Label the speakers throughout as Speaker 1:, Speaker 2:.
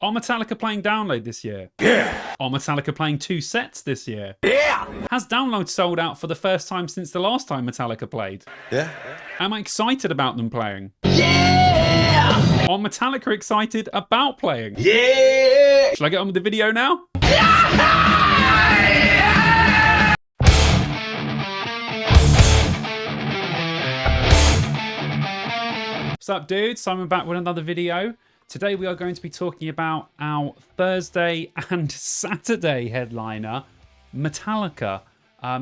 Speaker 1: Are Metallica playing Download this year? Yeah! Are Metallica playing 2 sets this year? Yeah! Has Download sold out for the first time since the last time Metallica played?
Speaker 2: Yeah.
Speaker 1: Am I excited about them playing?
Speaker 3: Yeah!
Speaker 1: Are Metallica excited about playing?
Speaker 3: Yeah!
Speaker 1: Shall I get on with the video now? What's up, dudes? Simon back with another video. Today we are going to be talking about our Thursday and Saturday headliner, Metallica.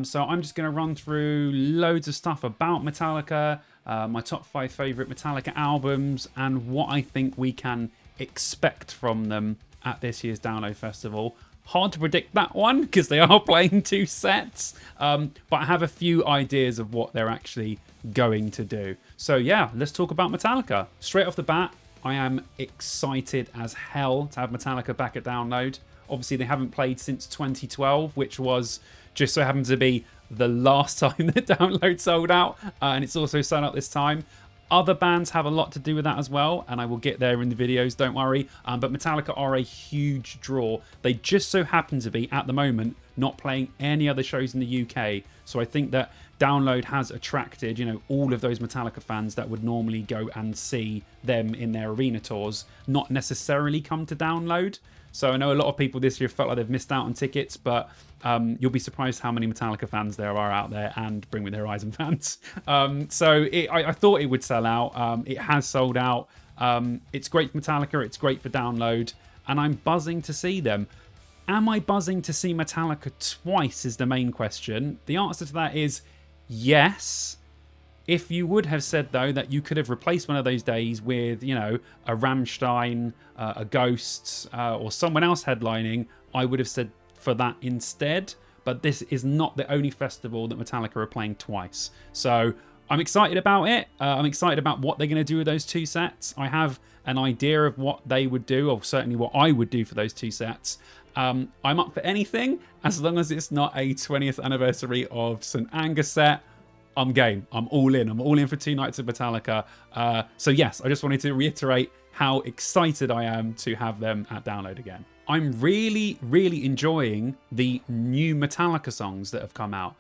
Speaker 1: So I'm just going to run through loads of stuff about Metallica, my top 5 favourite Metallica albums, and what I think we can expect from them at this year's Download Festival. Hard to predict that one because they are playing 2 sets, but I have a few ideas of what they're actually going to do. So yeah, let's talk about Metallica. Straight off the bat, I am excited as hell to have Metallica back at Download. Obviously, they haven't played since 2012, which was just so happens to be the last time that Download sold out, and it's also sold out this time. Other bands have a lot to do with that as well, and I will get there in the videos, don't worry. But Metallica are a huge draw. They just so happen to be, at the moment, not playing any other shows in the UK. So I think that Download has attracted, all of those Metallica fans that would normally go and see them in their arena tours, not necessarily come to Download. So I know a lot of people this year felt like they've missed out on tickets, but you'll be surprised how many Metallica fans there are out there, and Bring Me the Horizon fans. I thought it would sell out. It has sold out. It's great for Metallica. It's great for Download. And I'm buzzing to see them. Am I buzzing to see Metallica twice is the main question. The answer to that is yes. If you would have said, though, that you could have replaced one of those days with, a Rammstein, a Ghosts, or someone else headlining, I would have said for that instead. But this is not the only festival that Metallica are playing twice. So I'm excited about it. I'm excited about what they're going to do with those 2 sets. I have an idea of what they would do, or certainly what I would do for those 2 sets. I'm up for anything, as long as it's not a 20th anniversary of St. Angus set. I'm game. I'm all in. I'm all in for 2 nights of Metallica. So yes, I just wanted to reiterate how excited I am to have them at Download again. I'm really, really enjoying the new Metallica songs that have come out.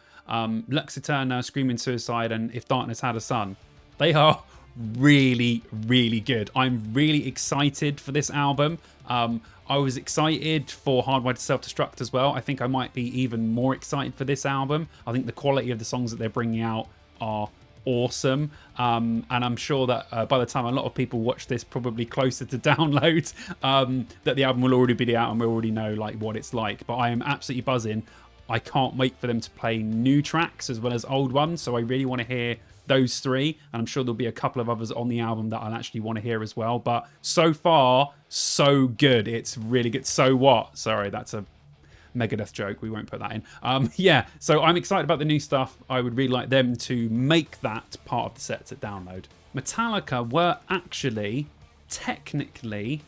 Speaker 1: Lux Eterna, Screaming Suicide, and If Darkness Had a Son. They are really, really good. I'm really excited for this album. I was excited for Hardwired to Self-Destruct as well. I think I might be even more excited for this album. I think the quality of the songs that they're bringing out are awesome. And I'm sure that by the time a lot of people watch this, probably closer to Download, that the album will already be out and we'll already know what it's like. But I am absolutely buzzing. I can't wait for them to play new tracks as well as old ones. So I really want to hear those 3, and I'm sure there'll be a couple of others on the album that I'll actually want to hear as well. But so far, so good. It's really good. So what? Sorry, that's a Megadeth joke. We won't put that in. Yeah, so I'm excited about the new stuff. I would really like them to make that part of the sets at Download. Metallica were actually, technically,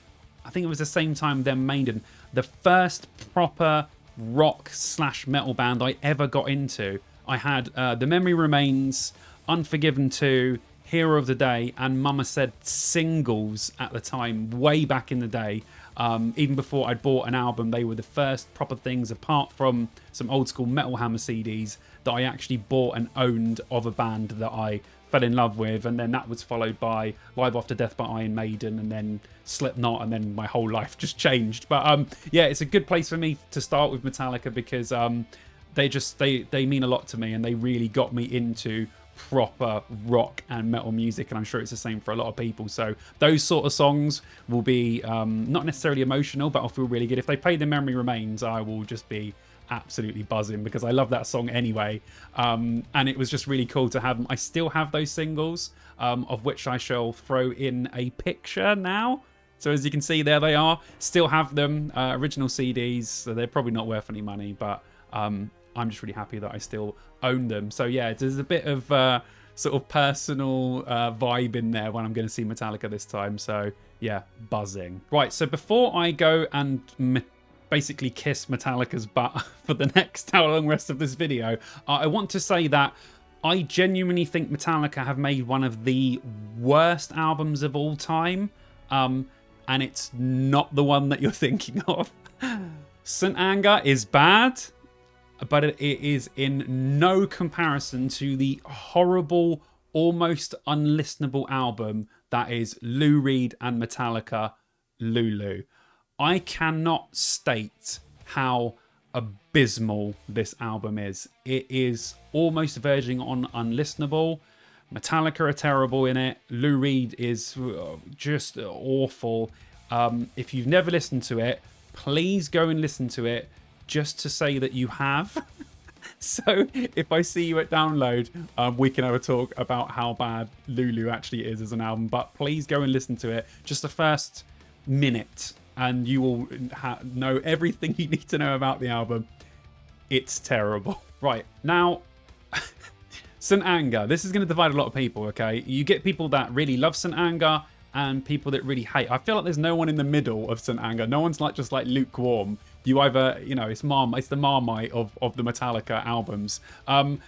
Speaker 1: I think it was the same time them Maiden, the first proper rock/metal band I ever got into. I had The Memory Remains, Unforgiven 2, Hero of the Day, and Mama Said singles at the time, way back in the day. Even before I'd bought an album, they were the first proper things, apart from some old school Metal Hammer CDs, that I actually bought and owned of a band that I fell in love with. And then that was followed by Live After Death by Iron Maiden, and then Slipknot, and then my whole life just changed. But yeah, it's a good place for me to start with Metallica because they mean a lot to me, and they really got me into proper rock and metal music, and I'm sure it's the same for a lot of people. So those sort of songs will be not necessarily emotional, but I'll feel really good. If they play The Memory Remains, I will just be absolutely buzzing because I love that song anyway. And it was just really cool to have them. I still have those singles, of which I shall throw in a picture now. So as you can see, there they are. Still have them, original CDs. So they're probably not worth any money, but I'm just really happy that I still own them. So yeah, there's a bit of sort of personal vibe in there when I'm going to see Metallica this time. So yeah, buzzing. Right, so before I go and basically kiss Metallica's butt for the next how long rest of this video, I want to say that I genuinely think Metallica have made one of the worst albums of all time. and it's not the one that you're thinking of. St. Anger is bad, but it is in no comparison to the horrible, almost unlistenable album that is Lou Reed and Metallica, Lulu. I cannot state how abysmal this album is. It is almost verging on unlistenable. Metallica are terrible in it. Lou Reed is just awful. If you've never listened to it, please go and listen to it just to say that you have. So if I see you at download, we can have a talk about how bad Lulu actually is as an album. But please go and listen to it. Just the first minute and you will know everything you need to know about the album. It's terrible. Right, now, St. Anger. This is going to divide a lot of people, okay? You get people that really love St. Anger and people that really hate. I feel like there's no one in the middle of St. Anger. No one's like just like lukewarm. You either, you know, it's the Marmite of the Metallica albums. I'm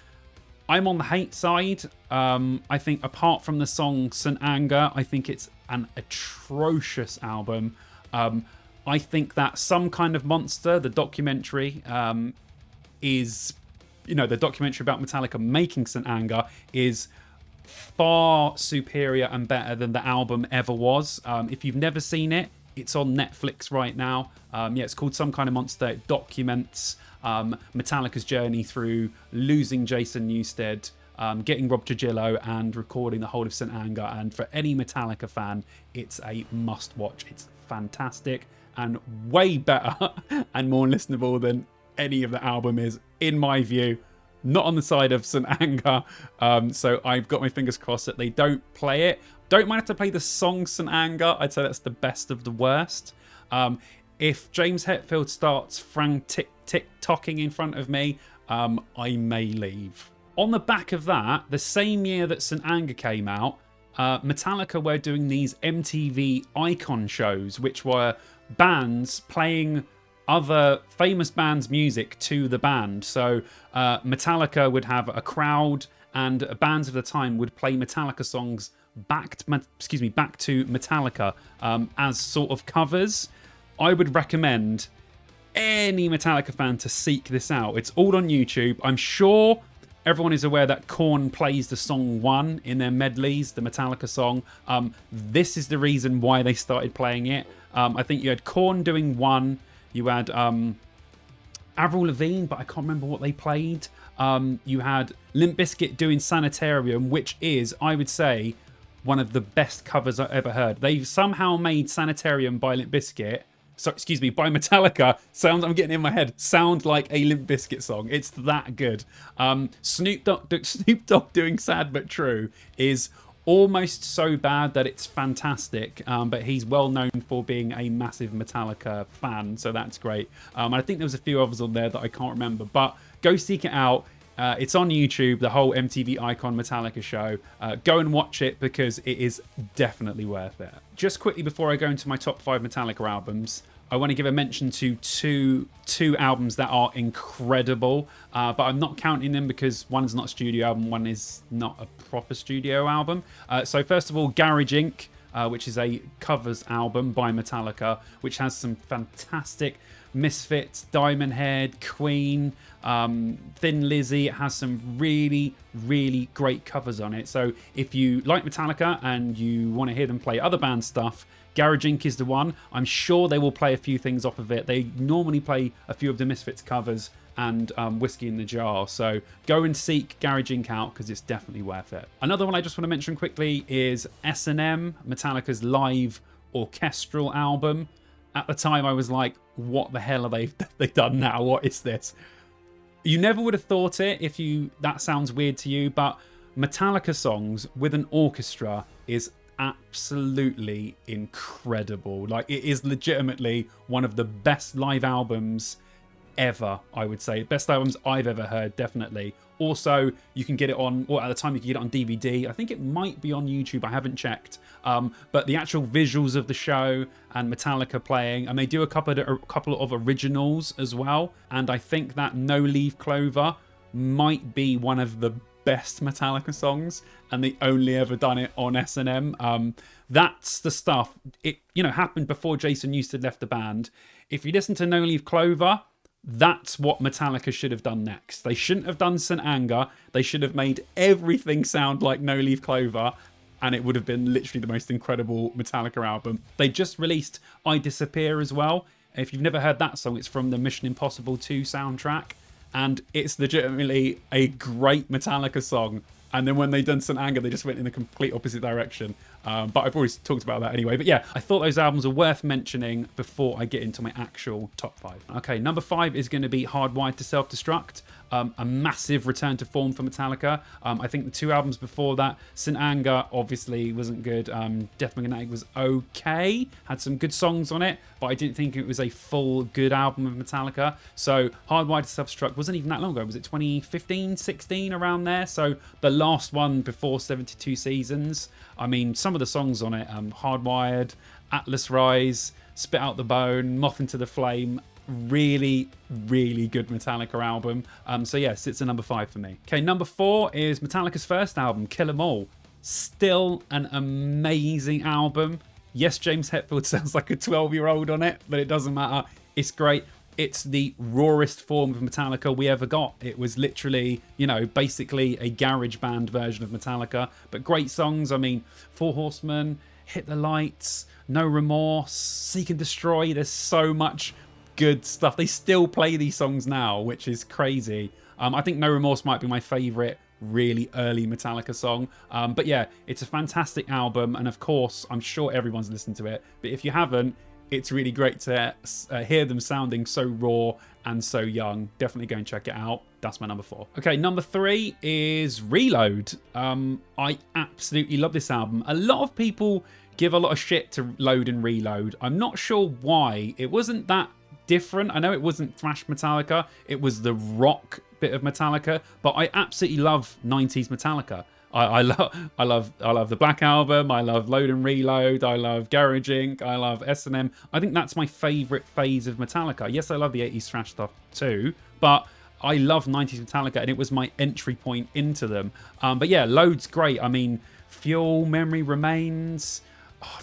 Speaker 1: on the hate side. I think apart from the song St. Anger, I think it's an atrocious album. I think that Some Kind of Monster, the documentary, is, you know, the documentary about Metallica making St. Anger is far superior and better than the album ever was. If you've never seen it, it's on Netflix right now. Yeah, it's called Some Kind of Monster. It documents Metallica's journey through losing Jason Newsted, getting Rob Trujillo, and recording the whole of St. Anger. And for any Metallica fan, it's a must-watch. It's fantastic and way better and more listenable than any of the album is, in my view. Not on the side of St. Anger. So I've got my fingers crossed that they don't play it. Don't mind if they play the song St. Anger. I'd say that's the best of the worst. If James Hetfield starts frantic tick-tocking in front of me, I may leave. On the back of that, the same year that St. Anger came out, Metallica were doing these MTV Icon shows, which were bands playing other famous bands' music to the band. So Metallica would have a crowd, and bands of the time would play Metallica songs back to Metallica as sort of covers. I would recommend any Metallica fan to seek this out. It's all on YouTube. I'm sure everyone is aware that Korn plays the song One in their medleys, the Metallica song. This is the reason why they started playing it. I think you had Korn doing One. You had Avril Lavigne, but I can't remember what they played. You had Limp Bizkit doing Sanitarium, which is, I would say, one of the best covers I've ever heard. They've somehow made Sanitarium by Limp Bizkit, by Metallica, I'm getting in my head, sound like a Limp Bizkit song. It's that good. Snoop Dogg doing Sad But True is almost so bad that it's fantastic, but he's well known for being a massive Metallica fan, so that's great. I think there was a few others on there that I can't remember, but go seek it out. It's on YouTube, the whole MTV Icon Metallica show. Go and watch it because it is definitely worth it. Just quickly before I go into my top 5 Metallica albums, I want to give a mention to two albums that are incredible, but I'm not counting them because one's not a studio album, one is not a proper studio album. So first of all, Garage Inc., which is a covers album by Metallica, which has some fantastic Misfits, Diamond Head, Queen, Thin Lizzy. It has some really, really great covers on it. So if you like Metallica and you want to hear them play other band stuff, Garage Inc. is the one. I'm sure they will play a few things off of it. They normally play a few of the Misfits covers and Whiskey in the Jar. So go and seek Garage Inc. out because it's definitely worth it. Another one I just want to mention quickly is S&M, Metallica's live orchestral album. At the time, I was like, what the hell are they done now? What is this? You never would have thought it if that sounds weird to you, but Metallica songs with an orchestra is absolutely incredible. Like, it is legitimately one of the best live albums ever, I would say. Best albums I've ever heard, definitely. Also, you can get it on, or at the time you could get it on DVD. I think it might be on YouTube, I haven't checked. But the actual visuals of the show and Metallica playing, and they do a couple of originals as well. And I think that No Leaf Clover might be one of the best Metallica songs, and they only ever done it on S&M. That's the stuff. It happened before Jason Newsted left the band. If you listen to No Leaf Clover, that's what Metallica should have done next. They shouldn't have done St. Anger. They should have made everything sound like No Leaf Clover, and it would have been literally the most incredible Metallica album. They just released I Disappear as well. If you've never heard that song, it's from the Mission Impossible 2 soundtrack, and it's legitimately a great Metallica song. And then when they done St. Anger, they just went in the complete opposite direction. But I've always talked about that anyway. But yeah, I thought those albums are worth mentioning before I get into my actual top 5. Okay, number 5 is going to be Hardwired to Self-Destruct. A massive return to form for Metallica. I think the 2 albums before that, St. Anger obviously wasn't good. Death Magnetic was okay, had some good songs on it, but I didn't think it was a full good album of Metallica. So Hardwired to Self-Destruct wasn't even that long ago. Was it 2015, 16, around there? So the last one before 72 Seasons. I mean, some of the songs on it, Hardwired, Atlas Rise, Spit Out the Bone, Moth into the Flame, really, really good Metallica album. So yes, it's a number 5 for me. Okay, number 4 is Metallica's first album, Kill 'Em All. Still an amazing album. Yes, James Hetfield sounds like a 12-year-old on it, but it doesn't matter. It's great. It's the rawest form of Metallica we ever got. It was literally, basically a garage band version of Metallica, but great songs. I mean, Four Horsemen, Hit the Lights, No Remorse, Seek and Destroy. There's so much good stuff. They still play these songs now, which is crazy. I think No Remorse might be my favourite really early Metallica song. But yeah, it's a fantastic album, and of course, I'm sure everyone's listened to it. But if you haven't, it's really great to hear them sounding so raw and so young. Definitely go and check it out. That's my number 4. Okay, number 3 is Reload. I absolutely love this album. A lot of people give a lot of shit to Load and Reload. I'm not sure why. It wasn't that different. I know it wasn't thrash Metallica. It was the rock bit of Metallica, but I absolutely love 90s Metallica. I love the Black Album. I love Load and Reload. I love Garage Inc. I love S&M. I think that's my favourite phase of Metallica. Yes, I love the 80s thrash stuff too, but I love 90s Metallica, and it was my entry point into them. But yeah, Load's great. I mean, Fuel, Memory Remains,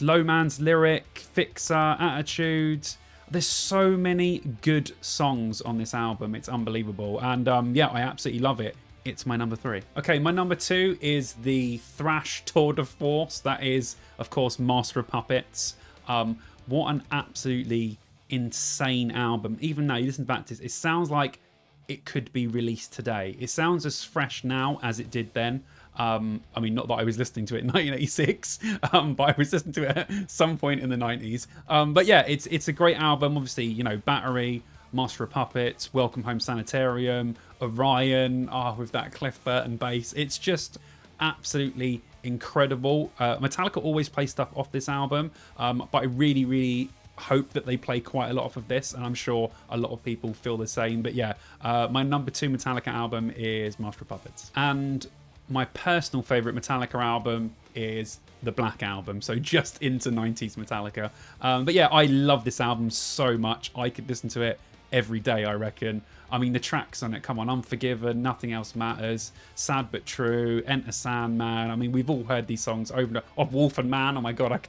Speaker 1: Low Man's Lyric, Fixer, Attitude. There's so many good songs on this album. It's unbelievable. And yeah, I absolutely love it. It's my number 3. Okay, my number 2 is the thrash tour de force. That is, of course, Master of Puppets. What an absolutely insane album. Even now, you listen back to this, it sounds like it could be released today. It sounds as fresh now as it did then. I mean, not that I was listening to it in 1986, but I was listening to it at some point in the 90s. But yeah, it's a great album. Obviously, Battery, Master of Puppets, Welcome Home Sanitarium, Orion, with that Cliff Burton bass. It's just absolutely incredible. Metallica always play stuff off this album, but I really, really hope that they play quite a lot of this, and I'm sure a lot of people feel the same. But yeah, my number 2 Metallica album is Master of Puppets. And my personal favourite Metallica album is the Black Album, so just into 90s Metallica. But yeah, I love this album so much. I could listen to it every day, I reckon. I mean, the tracks on it, come on, Unforgiven, Nothing Else Matters, Sad But True, Enter Sandman. I mean, we've all heard these songs over and over. Of Wolf and Man, oh my god,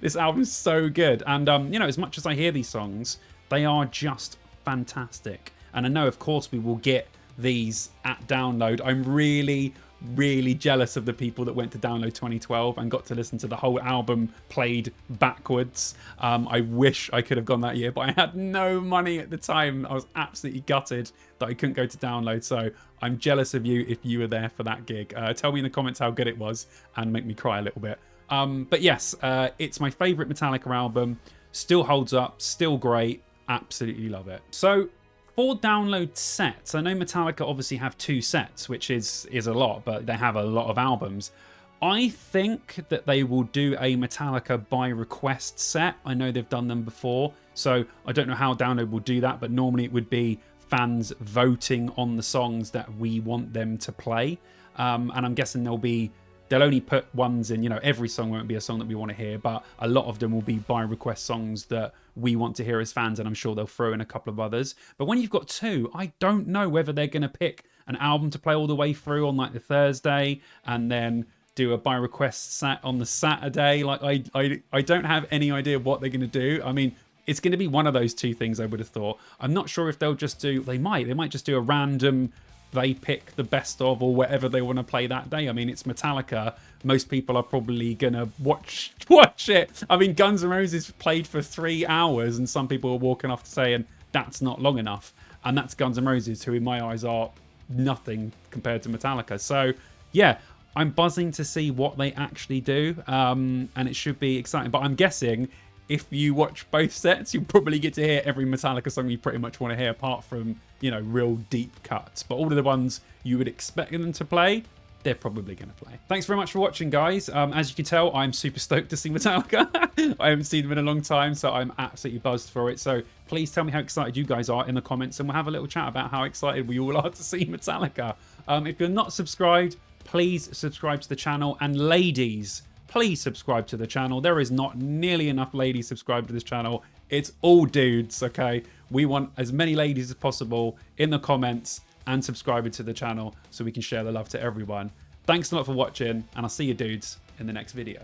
Speaker 1: this album's so good. And, as much as I hear these songs, they are just fantastic. And I know, of course, we will get these at download. I'm really jealous of the people that went to Download 2012 and got to listen to the whole album played backwards. I wish I could have gone that year, but I had no money at the time. I was absolutely gutted that I couldn't go to Download, so I'm jealous of you if you were there for that gig. Tell me in the comments how good it was and make me cry a little bit. But yes, it's my favourite Metallica album. Still holds up, still great, absolutely love it. So, for download sets, I know Metallica obviously have 2 sets, which is a lot, but they have a lot of albums. I think that they will do a Metallica by request set. I know they've done them before, so I don't know how download will do that, but normally it would be fans voting on the songs that we want them to play. And I'm guessing there'll be they'll only put ones in, you know, every song won't be a song that we want to hear, but a lot of them will be by request songs that we want to hear as fans, and I'm sure they'll throw in a couple of others. But when you've got two, I don't know whether they're going to pick an album to play all the way through on like the Thursday and then do a by request set on the Saturday. Like I don't have any idea what they're going to do. I mean, it's going to be one of those two things, I would have thought. I'm not sure if they'll just do, they might just do a random, they pick the best of or whatever they want to play that day. I mean, it's Metallica. Most people are probably going to watch it. I mean, Guns N' Roses played for 3 hours and some people are walking off saying that's not long enough. And that's Guns N' Roses, who in my eyes are nothing compared to Metallica. So yeah, I'm buzzing to see what they actually do. And it should be exciting. But I'm guessing if you watch both sets, you'll probably get to hear every Metallica song you pretty much want to hear, apart from, you know, real deep cuts. But all of the ones you would expect them to play, they're probably going to play. Thanks very much for watching, guys. As you can tell, I'm super stoked to see Metallica. I haven't seen them in a long time, so I'm absolutely buzzed for it. So please tell me how excited you guys are in the comments, and we'll have a little chat about how excited we all are to see Metallica. If you're not subscribed, please subscribe to the channel. And ladies, please subscribe to the channel. There is not nearly enough ladies subscribed to this channel. It's all dudes, okay? We want as many ladies as possible in the comments and subscribing to the channel so we can share the love to everyone. Thanks a lot for watching, and I'll see you dudes in the next video.